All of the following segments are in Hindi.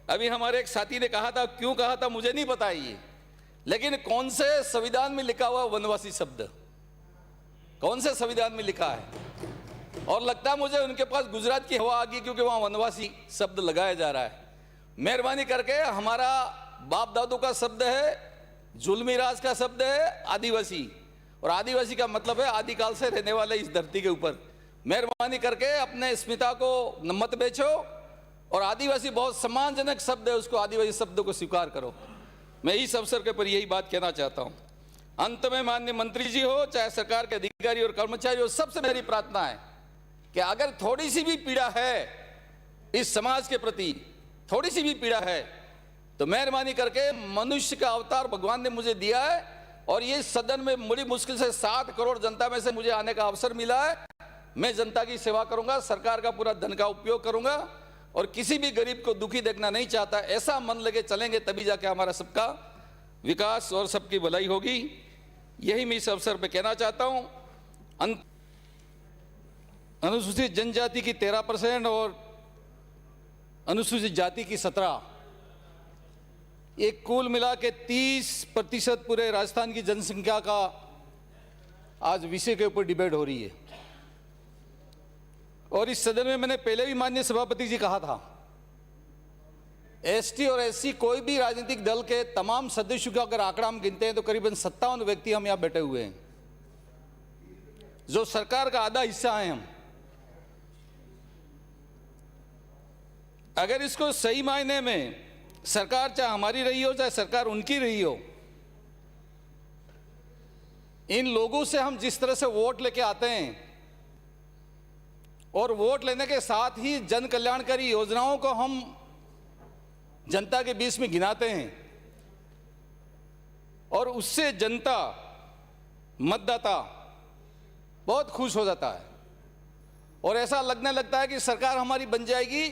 अभी हमारे एक साथी ने कहा था, क्यों कहा था मुझे नहीं पता ये, लेकिन कौन से संविधान में लिखा हुआ वनवासी शब्द, कौन से संविधान में लिखा है? और लगता है मुझे उनके पास गुजरात की हवा आ गई, क्योंकि वहां वनवासी शब्द लगाया जा रहा है। मेहरबानी करके, हमारा बाप दादू का शब्द है, जुल्मी राज का शब्द है आदिवासी, और आदिवासी का मतलब है आदिकाल से रहने वाले इस धरती के ऊपर। मेहरबानी करके अपने अस्मिता को मत बेचो, और आदिवासी बहुत सम्मानजनक शब्द है, उसको आदिवासी शब्द को स्वीकार करो। मैं इस अवसर के पर यही बात कहना चाहता हूं। अंत में माननीय मंत्री जी हो, चाहे सरकार के अधिकारी और कर्मचारी हो, सबसे मेरी प्रार्थना है कि अगर थोड़ी सी भी पीड़ा है इस समाज के प्रति, थोड़ी सी भी पीड़ा है, तो मेहरबानी करके, मनुष्य का अवतार भगवान ने मुझे दिया है, और ये सदन में बड़ी मुश्किल से 7 करोड़ जनता में से मुझे आने का अवसर मिला है। मैं जनता की सेवा करूंगा, सरकार का पूरा धन का उपयोग करूंगा, और किसी भी गरीब को दुखी देखना नहीं चाहता। ऐसा मन लगे चलेंगे, तभी जाके हमारा सबका विकास और सबकी भलाई होगी। यही मैं इस अवसर पर कहना चाहता हूं। अनुसूचित जनजाति की 13% और अनुसूचित जाति की 17%, एक कुल मिला के 30% पूरे राजस्थान की जनसंख्या का आज विषय के ऊपर डिबेट हो रही है। और इस सदन में मैंने पहले भी माननीय सभापति जी कहा था, एसटी और एससी कोई भी राजनीतिक दल के तमाम सदस्यों का अगर आंकड़ा हम गिनते हैं तो करीबन 57 व्यक्ति हम यहां बैठे हुए हैं, जो सरकार का आधा हिस्सा है हम। अगर इसको सही मायने में सरकार चाहे हमारी रही हो, चाहे सरकार उनकी रही हो, इन लोगों से हम जिस तरह से वोट लेके आते हैं, और वोट लेने के साथ ही जन कल्याणकारी योजनाओं को हम जनता के बीच में गिनाते हैं, और उससे जनता, मतदाता बहुत खुश हो जाता है, और ऐसा लगने लगता है कि सरकार हमारी बन जाएगी,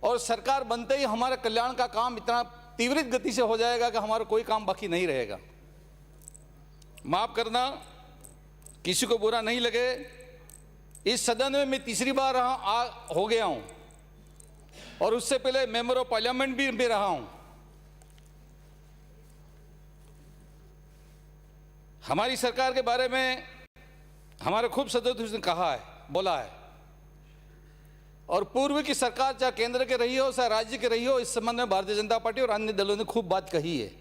और सरकार बनते ही हमारे कल्याण का काम इतना तीव्र गति से हो जाएगा कि हमारा कोई काम बाकी नहीं रहेगा। माफ करना, किसी को बुरा नहीं लगे, इस सदन में मैं तीसरी बार हो गया हूं, और उससे पहले मेंबर ऑफ पार्लियामेंट भी रहा हूं। हमारी सरकार के बारे में हमारे खूब सदस्यों ने कहा है, बोला है, और पूर्व की सरकार चाहे केंद्र के रही हो, चाहे राज्य के रही हो, इस संबंध में भारतीय जनता पार्टी और अन्य दलों ने खूब बात कही है।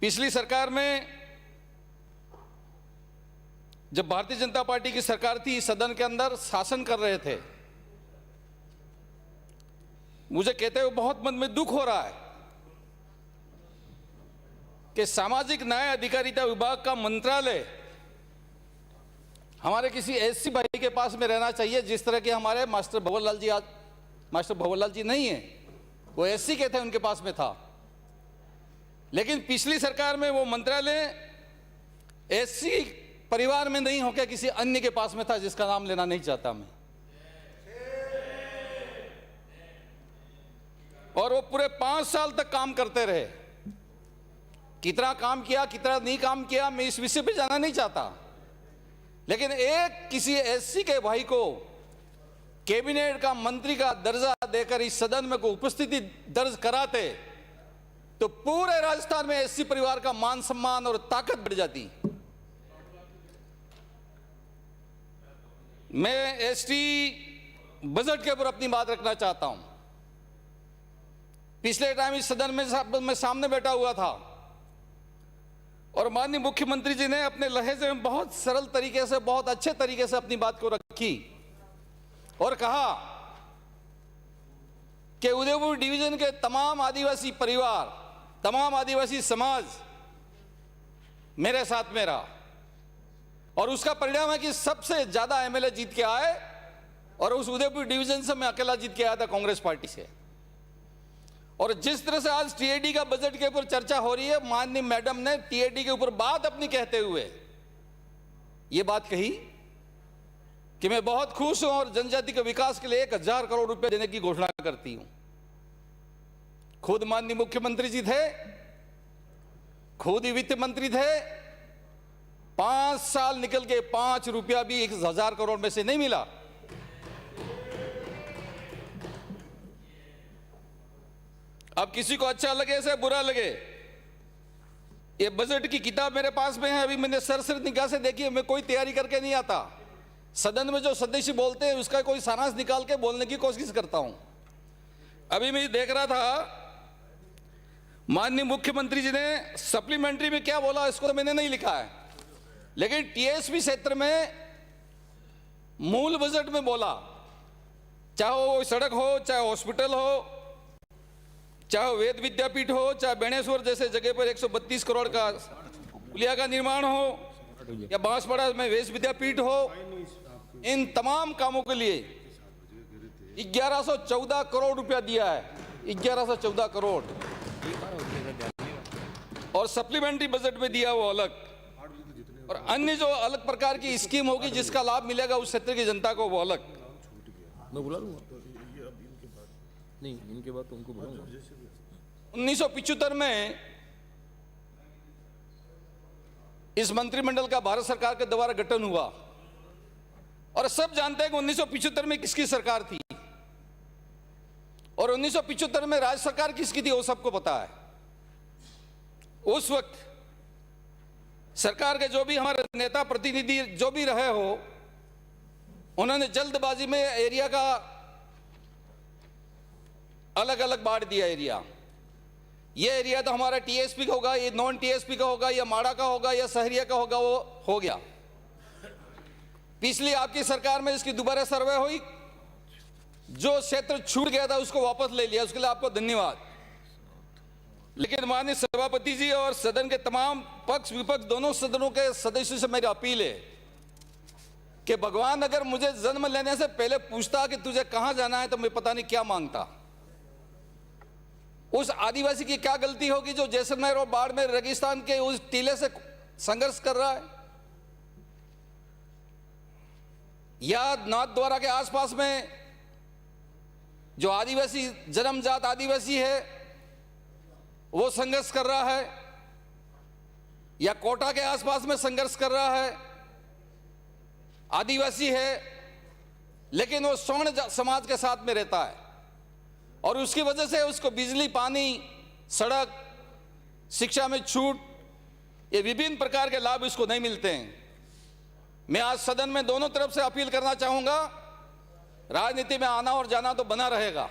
पिछली सरकार में जब भारतीय जनता पार्टी की सरकार थी, सदन के अंदर शासन कर रहे थे, मुझे कहते हुए बहुत मन में दुख हो रहा है कि सामाजिक न्याय अधिकारिता विभाग का मंत्रालय हमारे किसी एससी भाई के पास में रहना चाहिए, जिस तरह के हमारे मास्टर भंवरलाल जी, आज मास्टर भंवरलाल जी नहीं है, वो एससी के थे, उनके पास में था। लेकिन पिछली सरकार में वो मंत्रालय एससी परिवार में नहीं होकर किसी अन्य के पास में था, जिसका नाम लेना नहीं चाहता मैं। और वो पूरे 5 साल तक काम करते रहे। कितना काम किया, कितना नहीं काम किया, मैं इस विषय पे जाना नहीं चाहता, लेकिन एक किसी एससी के भाई को कैबिनेट का मंत्री का दर्जा देकर इस सदन में को उपस्थिति दर्ज कराते तो पूरे राजस्थान में एससी परिवार का मान सम्मान और ताकत बढ़ जाती। मैं एसटी बजट के ऊपर अपनी बात रखना चाहता हूं। पिछले टाइम इस सदन में मैं सामने बैठा हुआ था, और माननीय मुख्यमंत्री जी ने अपने लहजे में बहुत सरल तरीके से, बहुत अच्छे तरीके से अपनी बात को रखी, और कहा कि उदयपुर डिवीजन के तमाम आदिवासी परिवार, तमाम आदिवासी समाज मेरे साथ में रहा, और उसका परिणाम है कि सबसे ज्यादा एमएलए जीत के आए, और उस उदयपुर डिवीजन से मैं अकेला जीत के आया था कांग्रेस पार्टी से। और जिस तरह से आज टीएडी का बजट के ऊपर चर्चा हो रही है, माननीय मैडम ने टीएडी के ऊपर बात अपनी कहते हुए ये बात कही कि मैं बहुत खुश हूं और जनजाति के विकास के लिए 1000 करोड़ रुपए देने की घोषणा करती हूं। खुद माननीय मुख्यमंत्री जी थे, खुद ही वित्त मंत्री थे, 5 साल निकल के 5 रुपया भी 1000 करोड़ में से नहीं मिला। अब किसी को अच्छा लगे से बुरा लगे, ये बजट की किताब मेरे पास में है, अभी मैंने सरसरी निगाह से देखी है, मैं कोई तैयारी करके नहीं आता। सदन में जो सदस्य बोलते हैं उसका कोई सारांश निकाल के बोलने की कोशिश करता हूं। अभी मैं देख रहा था माननीय मुख्यमंत्री जी ने सप्लीमेंट्री में क्या बोला, इसको तो मैंने नहीं लिखा है, लेकिन टीएसपी क्षेत्र में मूल बजट में बोला, चाहे वो सड़क हो, चाहे हॉस्पिटल हो, चाहे वेद विद्यापीठ हो, चाहे बेणेश्वर जैसे जगह पर 132 करोड़ का पुलिया का निर्माण हो, या बांसवाड़ा में वेद विद्यापीठ हो, इन तमाम कामों के लिए 1114 करोड़ रुपया दिया है, 1114 करोड़। और सप्लीमेंट्री बजट में दिया वो अलग, और अन्य जो अलग प्रकार की स्कीम होगी जिसका लाभ मिलेगा उस क्षेत्र की जनता को वो अलग। मैं बुला लूंगा नहीं, इनके बाद तो उनको बुलाऊंगा। 1975 में इस मंत्रिमंडल का भारत सरकार के द्वारा गठन हुआ, और सब जानते हैं कि 1975 में किसकी सरकार थी, और 1975 में राज्य सरकार किसकी थी वो सबको पता है। उस वक्त सरकार के जो भी हमारे नेता प्रतिनिधि जो भी रहे हो, उन्होंने जल्दबाजी में एरिया का अलग अलग बांट दिया एरिया। ये एरिया तो हमारा टीएसपी का होगा, ये नॉन टीएसपी का होगा, या माड़ा का होगा, या सहरिया का होगा, वो हो गया। पिछली आपकी सरकार में इसकी दोबारा सर्वे हुई, जो क्षेत्र छूट गया था उसको वापस ले लिया, उसके लिए आपको धन्यवाद। लेकिन माननीय सभापति जी और सदन के तमाम पक्ष विपक्ष दोनों सदनों के सदस्यों से मेरी अपील है कि भगवान अगर मुझे जन्म लेने से पहले पूछता कि तुझे कहां जाना है, तो मैं पता नहीं क्या मांगता। उस आदिवासी की क्या गलती होगी जो जैसलमेर और बाड़मेर रेगिस्तान के उस टीले से संघर्ष कर रहा है, या नाथद्वारा के आसपास में जो आदिवासी जन्मजात आदिवासी है वो संघर्ष कर रहा है, या कोटा के आसपास में संघर्ष कर रहा है, आदिवासी है लेकिन वो स्वर्ण समाज के साथ में रहता है, और उसकी वजह से उसको बिजली, पानी, सड़क, शिक्षा में छूट, ये विभिन्न प्रकार के लाभ इसको नहीं मिलते हैं। मैं आज सदन में दोनों तरफ से अपील करना चाहूंगा, राजनीति में आना और जाना तो बना रहेगा,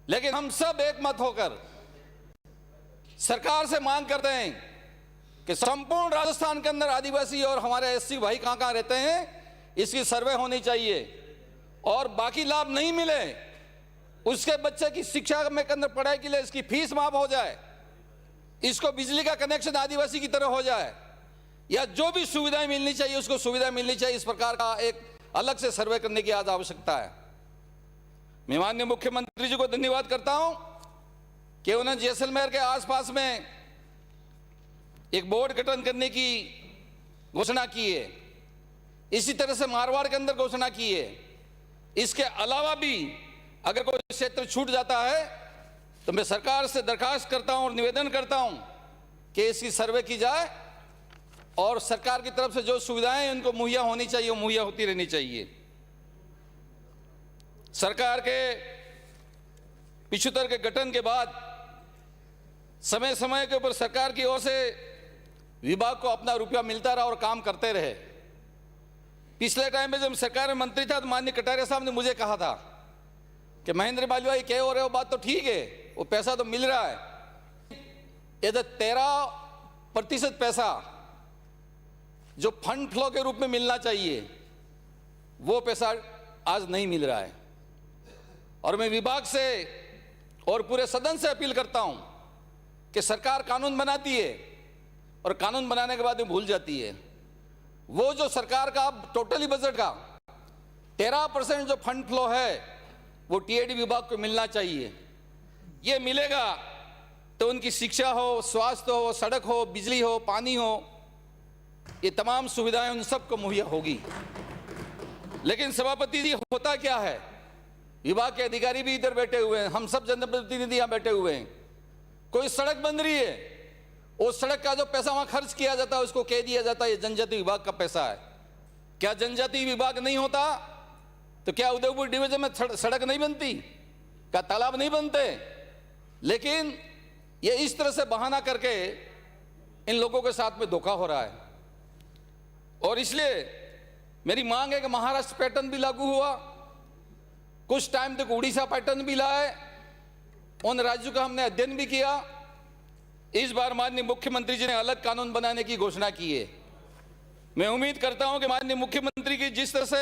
लेकिन हम सब एक मत होकर सरकार से मांग करते हैं कि संपूर्ण राजस्थान के अंदर आदिवासी और हमारे एससी भाई कहां कहां रहते हैं इसकी सर्वे होनी चाहिए, और बाकी लाभ नहीं मिले उसके बच्चे की शिक्षा में के अंदर पढ़ाई के लिए इसकी फीस माफ हो जाए, इसको बिजली का कनेक्शन आदिवासी की तरह हो जाए, या जो भी सुविधाएं मिलनी चाहिए उसको सुविधा मिलनी चाहिए। इस प्रकार का एक अलग से सर्वे करने की आज आवश्यकता है। मैं माननीय मुख्यमंत्री जी को धन्यवाद करता हूं कि उन्होंने जैसलमेर के आसपास में एक बोर्ड गठन करने की घोषणा की है, इसी तरह से मारवाड़ के अंदर घोषणा की है। इसके अलावा भी अगर कोई क्षेत्र छूट जाता है तो मैं सरकार से दरखास्त करता हूं और निवेदन करता हूं कि इसकी सर्वे की जाए, और सरकार की तरफ से जो सुविधाएं उनको मुहैया होनी चाहिए वो मुहैया होती रहनी चाहिए। सरकार के 75 के गठन के बाद समय समय के ऊपर सरकार की ओर से विभाग को अपना रुपया मिलता रहा और काम करते रहे। पिछले टाइम में जब सरकार में मंत्री था तो माननीय कटारिया साहब ने मुझे कहा था कि महेंद्र मालवीय ये कह हो रहे हो, बात तो ठीक है, वो पैसा तो मिल रहा है, ये तो 13% पैसा जो फंड फ्लो के रूप में मिलना चाहिए वो पैसा आज नहीं मिल रहा है। और मैं विभाग से और पूरे सदन से अपील करता हूं कि सरकार कानून बनाती है और कानून बनाने के बाद में भूल जाती है। वो जो सरकार का टोटली बजट का 13% जो फंड फ्लो है वो टीएडी विभाग को मिलना चाहिए। ये मिलेगा तो उनकी शिक्षा हो, स्वास्थ्य हो, सड़क हो, बिजली हो, पानी हो, ये तमाम सुविधाएं उन सबको मुहैया होगी। लेकिन सभापति जी होता क्या है, विभाग के अधिकारी भी इधर बैठे हुए हैं, हम सब जनप्रतिनिधि यहां बैठे हुए हैं, कोई सड़क बन रही है, उस सड़क का जो पैसा वहां खर्च किया जाता है उसको कह दिया जाता है ये जनजाति विभाग का पैसा है। क्या जनजाति विभाग नहीं होता तो क्या उदयपुर डिवीजन में सड़क नहीं बनती, क्या तालाब नहीं बनते? लेकिन ये इस तरह से बहाना करके इन लोगों के साथ में धोखा हो रहा है। और इसलिए मेरी मांग है कि महाराष्ट्र पैटर्न भी लागू हुआ, कुछ टाइम तक उड़ीसा पैटर्न भी लाए, उन राज्यों का हमने अध्ययन भी किया। इस बार माननीय मुख्यमंत्री जी ने अलग कानून बनाने की घोषणा की है। मैं उम्मीद करता हूं कि माननीय मुख्यमंत्री की जिस तरह से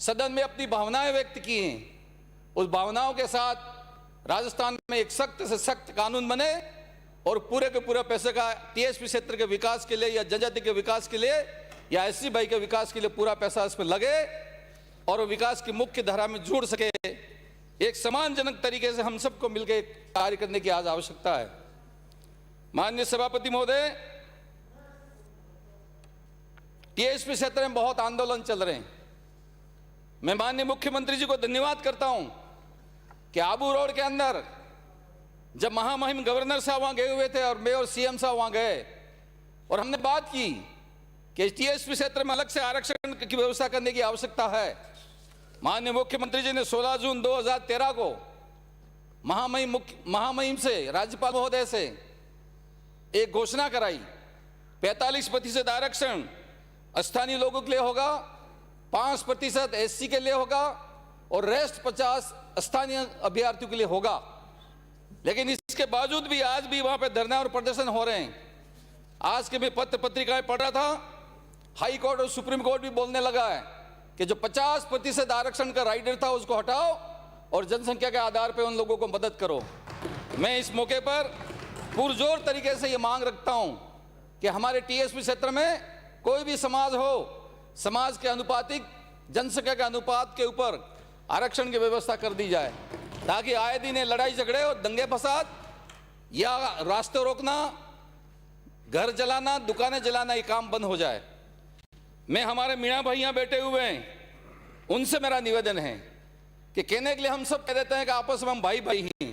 सदन में अपनी भावनाएं व्यक्त की हैं, उस भावनाओं के साथ राजस्थान में एक सख्त से सख्त कानून बने और पूरे के पूरे पैसे का टीएसपी क्षेत्र के विकास के लिए या जनजाति के विकास के लिए या एससी भाई के विकास के लिए पूरा पैसा इसमें लगे और वो विकास की मुख्य धारा में जुड़ सके। एक सम्मानजनक तरीके से हम सबको मिलकर कार्य करने की आज आवश्यकता है। माननीय सभापति महोदय, टीएसपी क्षेत्र में बहुत आंदोलन चल रहे हैं। मैं माननीय मुख्यमंत्री जी को धन्यवाद करता हूं कि आबू रोड के अंदर जब महामहिम गवर्नर साहब वहां गए हुए थे और मैं और सीएम साहब वहां गए और हमने बात की कि टीएसपी क्षेत्र में अलग से आरक्षण की व्यवस्था करने की आवश्यकता है। माननीय मुख्यमंत्री जी ने 16 जून 2013 को महामहिम से, राज्यपाल महोदय से एक घोषणा कराई। 45% आरक्षण स्थानीय लोगों के लिए होगा, 5% एससी के लिए होगा और रेस्ट 50 स्थानीय अभ्यर्थियों के लिए होगा। लेकिन इसके बावजूद भी आज भी वहां पे धरना और प्रदर्शन हो रहे हैं। आज के मैं पत्र पत्रिकाएं पढ़ रहा था, हाई कोर्ट और सुप्रीम कोर्ट भी बोलने लगा है कि जो 50% आरक्षण का राइडर था उसको हटाओ और जनसंख्या के आधार पर उन लोगों को मदद करो। मैं इस मौके पर पुरजोर तरीके से ये मांग रखता हूं कि हमारे टीएसपी क्षेत्र में कोई भी समाज हो, समाज के अनुपातिक जनसंख्या के अनुपात के ऊपर आरक्षण की व्यवस्था कर दी जाए ताकि आए दिन लड़ाई झगड़े और दंगे फसाद या रास्ते रोकना, घर जलाना, दुकानें जलाना ये काम बंद हो जाए। मैं हमारे मीणा भैया बैठे हुए हैं, उनसे मेरा निवेदन है कि कहने के लिए हम सब कह देते हैं कि आपस में हम भाई भाई हैं।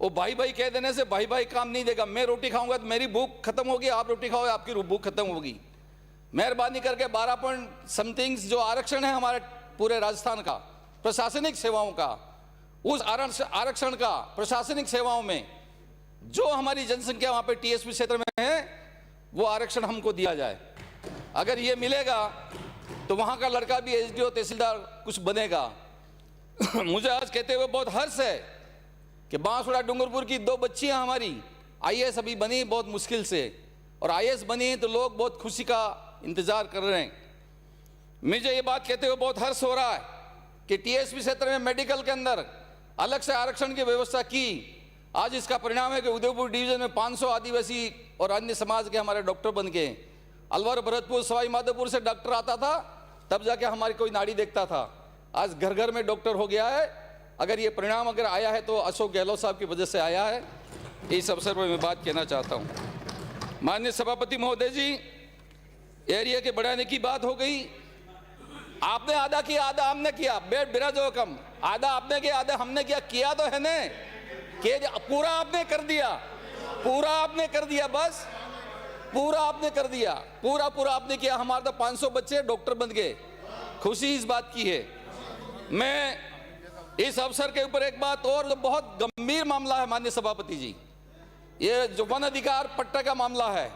वो भाई भाई कह देने से भाई भाई काम नहीं देगा। मैं रोटी खाऊंगा तो मेरी भूख खत्म होगी, आप रोटी खाओगे आपकी भूख खत्म होगी। मेहरबानी करके 12 पॉइंट समथिंग जो आरक्षण है हमारे पूरे राजस्थान का प्रशासनिक सेवाओं का, उस आरक्षण का प्रशासनिक सेवाओं में जो हमारी जनसंख्या वहां पे टीएसपी क्षेत्र में है वो आरक्षण हमको दिया जाए। अगर ये मिलेगा तो वहां का लड़का भी एसडीओ तहसीलदार कुछ बनेगा। मुझे आज कहते हुए बहुत हर्ष है कि बांसवाड़ा डूंगरपुर की 2 बच्चियां हमारी आईएएस अभी बनी बहुत मुश्किल से, और आईएएस बनी है तो लोग बहुत खुशी का इंतजार कर रहे हैं। मुझे ये बात कहते हुए बहुत हर्ष हो रहा है कि टीएसपी क्षेत्र में मेडिकल के अंदर अलग से आरक्षण की व्यवस्था की। आज इसका परिणाम है कि उदयपुर डिवीजन में 500 आदिवासी और अन्य समाज के हमारे डॉक्टर बन गए। अलवर, भरतपुर, सवाई माधोपुर से डॉक्टर आता था तब जाके हमारी कोई नाड़ी देखता था, आज घर घर में डॉक्टर हो गया है। अगर ये परिणाम अगर आया है तो अशोक गहलोत साहब की वजह से आया है। इस अवसर पर मैं बात कहना चाहता हूँ। माननीय सभापति महोदय जी, एरिया के बढ़ाने की बात हो गई। आपने आधा किया, आधा हमने किया, बेट बिरा जो कम, आधा आपने किया, आधा हमने किया तो है ने कि पूरा आपने कर दिया, पूरा आपने कर दिया, बस पूरा आपने कर दिया, पूरा आपने किया। हमारे तो 500 बच्चे डॉक्टर बन गए, खुशी इस बात की है। मैं इस अवसर के ऊपर एक बात और, जो बहुत गंभीर मामला है माननीय सभापति जी, ये जो वन अधिकार पट्टा का मामला है,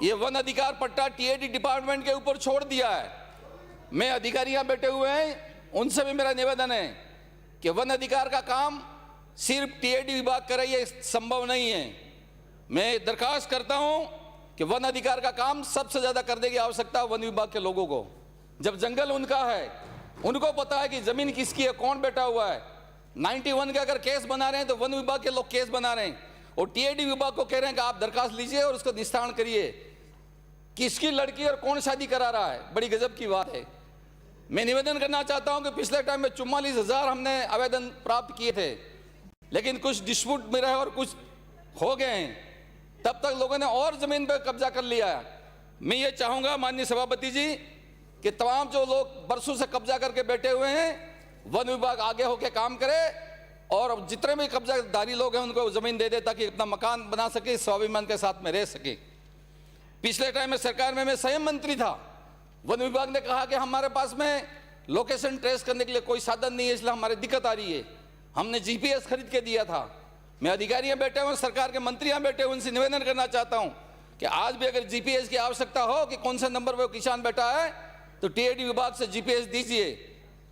ये वन अधिकार पट्टा टीएडी डिपार्टमेंट के ऊपर छोड़ दिया है। मैं अधिकारियां बैठे हुए हैं, उनसे भी मेरा निवेदन है कि वन अधिकार का काम सिर्फ टीएडी विभाग करे, ये संभव नहीं है। मैं दरखास्त करता हूं कि वन अधिकार का काम सबसे ज्यादा करने की आवश्यकता वन विभाग के लोगों को। जब जंगल उनका है, उनको पता है कि जमीन किसकी है, कौन बैठा हुआ है। 91 का अगर केस बना रहे हैं तो वन विभाग के लोग केस बना रहे हैं और टीएडी विभाग को कह रहे हैं कि आप दरखास्त लीजिए और उसको निस्तारण करिए। किसकी लड़की और कौन शादी करा रहा है, बड़ी गजब की बात है। मैं निवेदन करना चाहता हूं कि पिछले टाइम में 44,000 हमने आवेदन प्राप्त किए थे, लेकिन कुछ डिस्प्यूट में रहे और कुछ हो गए हैं, तब तक लोगों ने और जमीन पर कब्जा कर लिया है। मैं ये चाहूंगा माननीय सभापति जी कि तमाम जो लोग बरसों से कब्जा करके बैठे हुए हैं, वन विभाग आगे होकर काम करे और जितने भी कब्जादारी लोग हैं उनको जमीन दे दे ताकि अपना मकान बना सके, स्वाभिमान के साथ में रह सके। पिछले टाइम में सरकार में मैं स्वयं मंत्री था, वन विभाग ने कहा कि हमारे पास में लोकेशन ट्रेस करने के लिए कोई साधन नहीं है, इसलिए हमारी दिक्कत आ रही है। हमने जीपीएस खरीद के दिया था, मैं अधिकारियां बैठे हुए, सरकार के मंत्रियां बैठे हुए, उनसे निवेदन करना चाहता हूं कि आज भी अगर जीपीएस की आवश्यकता हो कि कौन से नंबर पर किसान बैठा है तो टीएडी विभाग से जीपीएस दीजिए,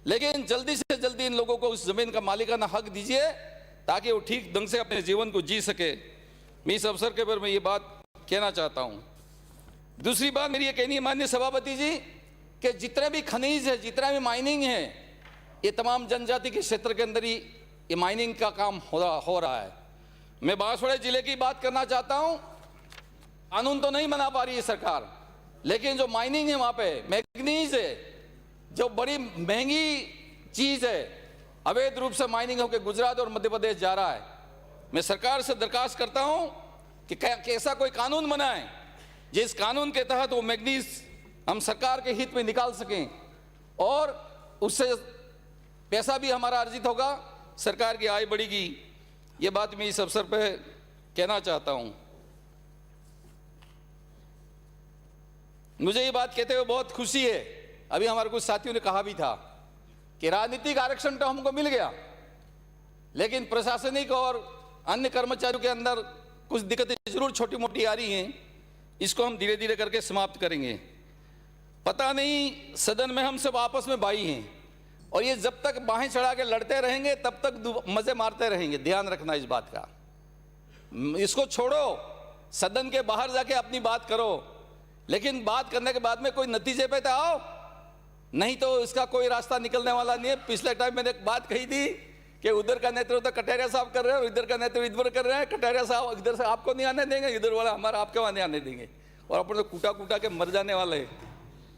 लेकिन जल्दी से जल्दी इन लोगों को उस जमीन का मालिकाना हक दीजिए ताकि वो ठीक ढंग से अपने जीवन को जी सके। मैं इस अवसर के पर मैं ये बात कहना चाहता हूं। दूसरी बात मेरी ये कहनी है माननीय सभापति जी कि जितने भी खनिज है, जितना भी माइनिंग है, ये तमाम जनजाति के क्षेत्र के अंदर ही ये माइनिंग का काम हो रहा है। मैं बांसवाड़ा जिले की बात करना चाहता हूं। कानून तो नहीं बना पा रही है सरकार, लेकिन जो माइनिंग है वहां पे मैग्नीज है, जो बड़ी महंगी चीज है, अवैध रूप से माइनिंग होकर गुजरात और मध्य प्रदेश जा रहा है। मैं सरकार से दरखास्त करता हूं कि कैसा कोई कानून बनाए जिस कानून के तहत वो मैग्नीज हम सरकार के हित में निकाल सकें और उससे पैसा भी हमारा अर्जित होगा, सरकार की आय बढ़ेगी। ये बात मैं इस अवसर पर कहना चाहता हूं। मुझे ये बात कहते हुए बहुत खुशी है, अभी हमारे कुछ साथियों ने कहा भी था कि राजनीतिक आरक्षण तो हमको मिल गया, लेकिन प्रशासनिक और अन्य कर्मचारियों के अंदर कुछ दिक्कतें जरूर छोटी मोटी आ रही हैं। इसको हम धीरे धीरे करके समाप्त करेंगे। पता नहीं सदन में हम सब आपस में भाई हैं और ये जब तक बाहें चढ़ा के लड़ते रहेंगे तब तक मजे मारते रहेंगे। ध्यान रखना इस बात का। इसको छोड़ो, सदन के बाहर जाके अपनी बात करो, लेकिन बात करने के बाद में कोई नतीजे पे तो आओ, नहीं तो इसका कोई रास्ता निकलने वाला नहीं है। पिछले टाइम मैंने एक बात कही थी कि उधर का नेतृत्व कटारिया साहब कर रहे हैं और इधर का नेतृत्व इधर कर रहे हैं। कटारिया साहब इधर से आपको नहीं आने देंगे, इधर वाला हमारा आपके वहां नहीं आने देंगे, और अपन तो कूटा कूटा के मर जाने वाले हैं।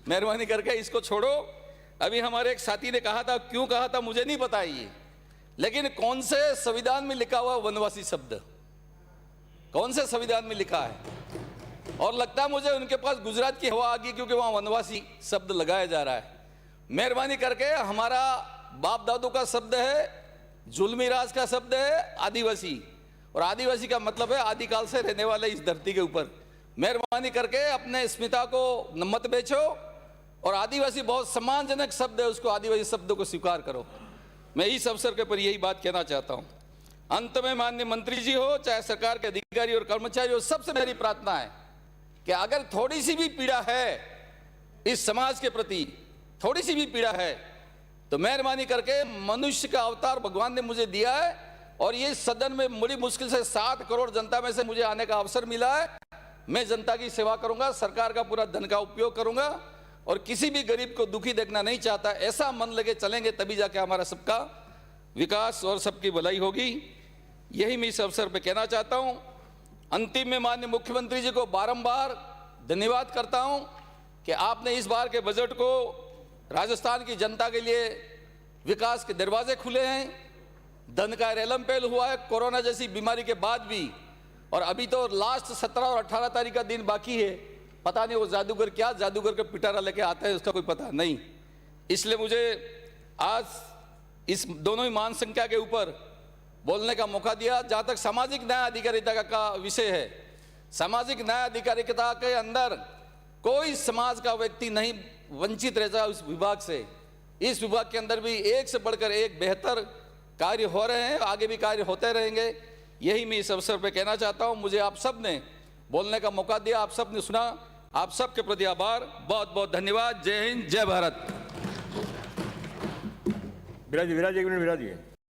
मेहरबानी करके इसको छोड़ो। अभी हमारे एक साथी ने कहा था, क्यों कहा था मुझे नहीं पता ये, लेकिन कौन से संविधान में लिखा हुआ वनवासी शब्द, कौन से संविधान में लिखा है? और लगता है मुझे उनके पास गुजरात की हवा आ गई, क्योंकि वहां वनवासी शब्द लगाया जा रहा है। मेहरबानी करके, हमारा बाप दादू का शब्द है, जुल्मी राज का शब्द है आदिवासी, और आदिवासी का मतलब है आदिकाल से रहने वाले इस धरती के ऊपर। मेहरबानी करके अपने अस्मिता को मत बेचो, और आदिवासी बहुत सम्मानजनक शब्द है, उसको आदिवासी शब्द को स्वीकार करो। मैं इस अवसर के पर यही बात कहना चाहता हूं। अंत में माननीय मंत्री जी हो, चाहे सरकार के अधिकारी और कर्मचारी हो, सबसे मेरी प्रार्थना है कि अगर थोड़ी सी भी पीड़ा है इस समाज के प्रति, थोड़ी सी भी पीड़ा है, तो मेहरबानी करके, मनुष्य का अवतार भगवान ने मुझे दिया है और ये सदन में बड़ी मुश्किल से 7 करोड़ जनता में से मुझे आने का अवसर मिला है। मैं जनता की सेवा करूंगा, सरकार का पूरा धन का उपयोग करूंगा और किसी भी गरीब को दुखी देखना नहीं चाहता। ऐसा मन लगे चलेंगे तभी जाके हमारा सबका विकास और सबकी भलाई होगी। यही मैं इस अवसर पर कहना चाहता हूं। अंतिम में माननीय मुख्यमंत्री जी को बारंबार धन्यवाद करता हूं कि आपने इस बार के बजट को, राजस्थान की जनता के लिए विकास के दरवाजे खुले हैं, धन का रेलम पेल हुआ है कोरोना जैसी बीमारी के बाद भी, और अभी तो लास्ट 17 और 18 तारीख का दिन बाकी है। पता नहीं वो जादूगर क्या जादूगर का पिटारा लेके आता है, उसका कोई पता नहीं। इसलिए मुझे आज इस दोनों ही मान संख्या के ऊपर बोलने का मौका दिया। जहाँ तक सामाजिक न्याय अधिकारिता का विषय है, सामाजिक न्याय अधिकारिता के अंदर कोई समाज का व्यक्ति नहीं वंचित रह जाए उस विभाग से। इस विभाग के अंदर भी एक से बढ़कर एक बेहतर कार्य हो रहे हैं, आगे भी कार्य होते रहेंगे। यही मैं इस अवसर पर कहना चाहता हूं। मुझे आप सब ने बोलने का मौका दिया, आप सब ने सुना, आप सबके प्रति आभार, बहुत बहुत धन्यवाद। जय हिंद, जय भारत। विराज एक मिनट विराज।